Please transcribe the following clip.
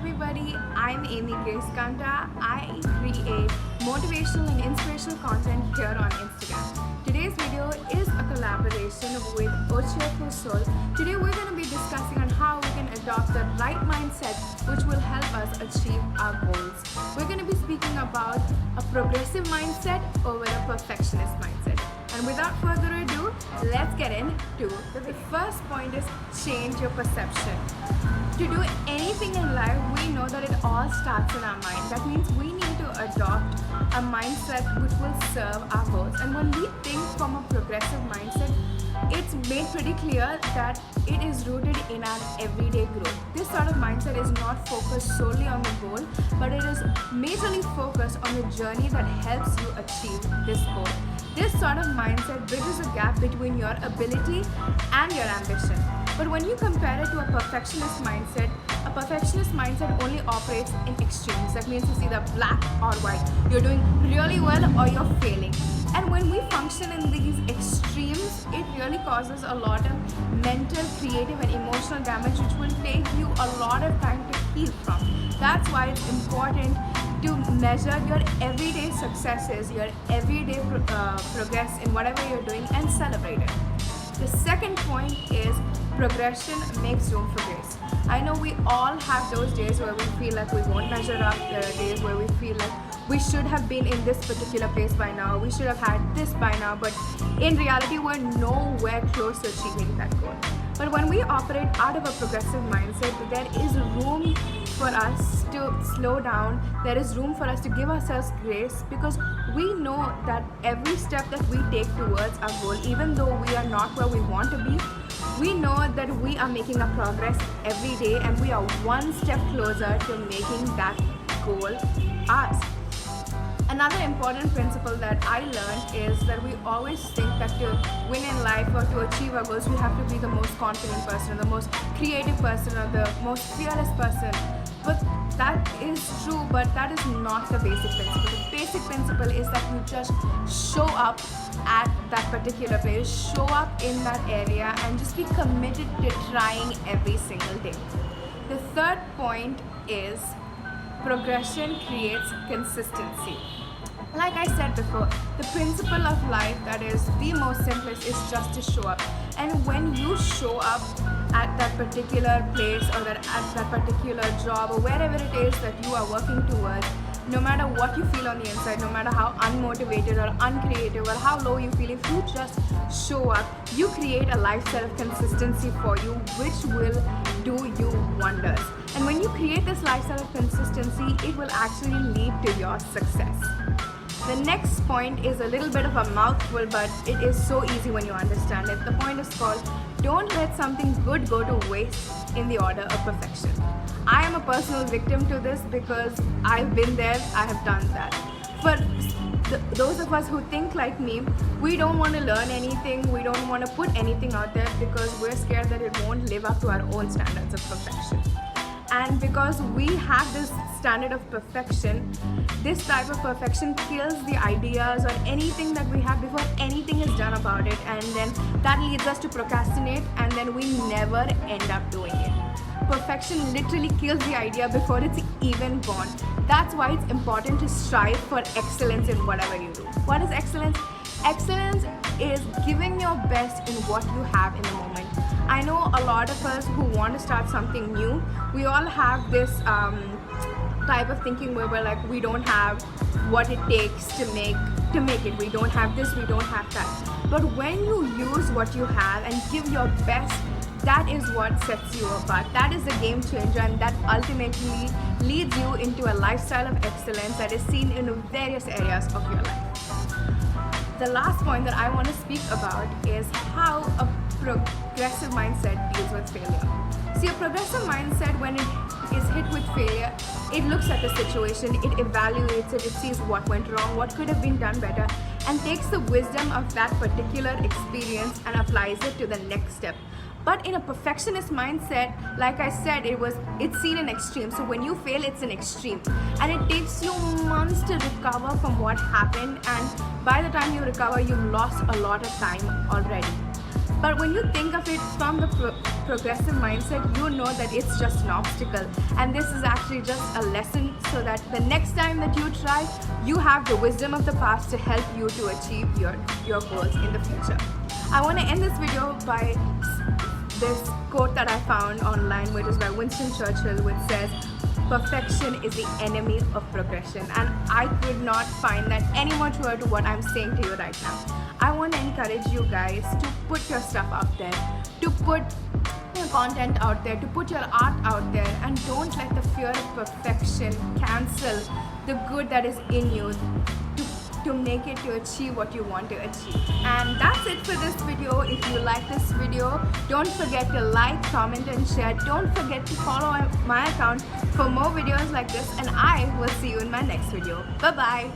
everybody, I'm 𝓐𝓪𝓷𝓽𝓪. I create motivational and inspirational content here on Instagram. Today's video is a collaboration with 𝓟𝓻𝓸𝓰𝓻𝓮𝓼𝓼𝓲𝓿. Today we're going to be discussing on how we can adopt the right mindset which will help us achieve our goals. We're going to be speaking about a progressive mindset over a perfectionist mindset. And without further ado, let's get into it. The first point is change your perception. To do anything in life, we know that it all starts in our mind. That means we need to adopt a mindset which will serve our goals. And when we think from a progressive mindset, it's made pretty clear that it is rooted in our everyday growth. This sort of mindset is not focused solely on the goal, but it is majorly focused on the journey that helps you achieve this goal. This sort of mindset bridges a gap between your ability and your ambition. But when you compare it to a perfectionist mindset only operates in extremes. That means it's either black or white. You're doing really well or you're failing. And when we function in these extremes, it really causes a lot of mental, creative and emotional damage which will take you a lot of time to heal from. That's why it's important to measure your everyday successes, your everyday progress in whatever you're doing and celebrate it. The second point is progression makes room for grace. I know we all have those days where we feel like we won't measure up. There are days where we feel like we should have been in this particular place by now, we should have had this by now, but in reality we're nowhere close to achieving that goal. But when we operate out of a progressive mindset, there is room for us to slow down, there is room for us to give ourselves grace, because we know that every step that we take towards our goal, even though we are not where we want to be, we know that we are making a progress every day and we are one step closer to making that goal ours. Another important principle that I learned is that we always think that to win in life or to achieve our goals, we have to be the most confident person, the most creative person, or the most fearless person. But that is true, but that is not the basic principle. The basic principle is that you just show up at that particular place, show up in that area and just be committed to trying every single day. The third point is progression creates consistency. Like I said before, the principle of life that is the most simplest is just to show up. And when you show up at that particular place or at that particular job or wherever it is that you are working towards, no matter what you feel on the inside, no matter how unmotivated or uncreative or how low you feel, if you just show up, you create a lifestyle of consistency for you which will do you wonders. And when you create this lifestyle of consistency, it will actually lead to your success. The next point is a little bit of a mouthful, but it is so easy when you understand it. The point is called, don't let something good go to waste in the order of perfection. I am a personal victim to this because I've been there, I have done that. For those of us who think like me, we don't want to learn anything, we don't want to put anything out there because we're scared that it won't live up to our own standards of perfection. And because we have this standard of perfection, this type of perfection kills the ideas or anything that we have before anything is done about it, and then that leads us to procrastinate and then we never end up doing it. Perfection literally kills the idea before it's even born. That's why it's important to strive for excellence in whatever you do. What is excellence? Excellence is giving your best in what you have in the moment. I know a lot of us who want to start something new, we all have this type of thinking where we're like, we don't have what it takes to make it. We don't have this, we don't have that. But when you use what you have and give your best, that is what sets you apart. That is a game changer, and that ultimately leads you into a lifestyle of excellence that is seen in various areas of your life. The last point that I want to speak about is how a progressive mindset deals with failure. See, a progressive mindset, when it is hit with failure, it looks at the situation, it evaluates it, it sees what went wrong, what could have been done better, and takes the wisdom of that particular experience and applies it to the next step. But in a perfectionist mindset, like I said, it's seen in extremes. So when you fail, it's an extreme. And it takes you months to recover from what happened. And by the time you recover, you've lost a lot of time already. But when you think of it from the progressive mindset, you know that it's just an obstacle, and this is actually just a lesson, so that the next time that you try, you have the wisdom of the past to help you to achieve your goals in the future. I want to end this video by this quote that I found online, which is by Winston Churchill, which says, "Perfection is the enemy of progression." And I could not find that any more truer to what I'm saying to you right now. I want to encourage you guys to put your stuff out there, to put your content out there, to put your art out there, and don't let the fear of perfection cancel the good that is in you to make it to achieve what you want to achieve. And that's it for this video. If you like this video, don't forget to like, comment and share. Don't forget to follow my account for more videos like this, and I will see you in my next video. Bye bye.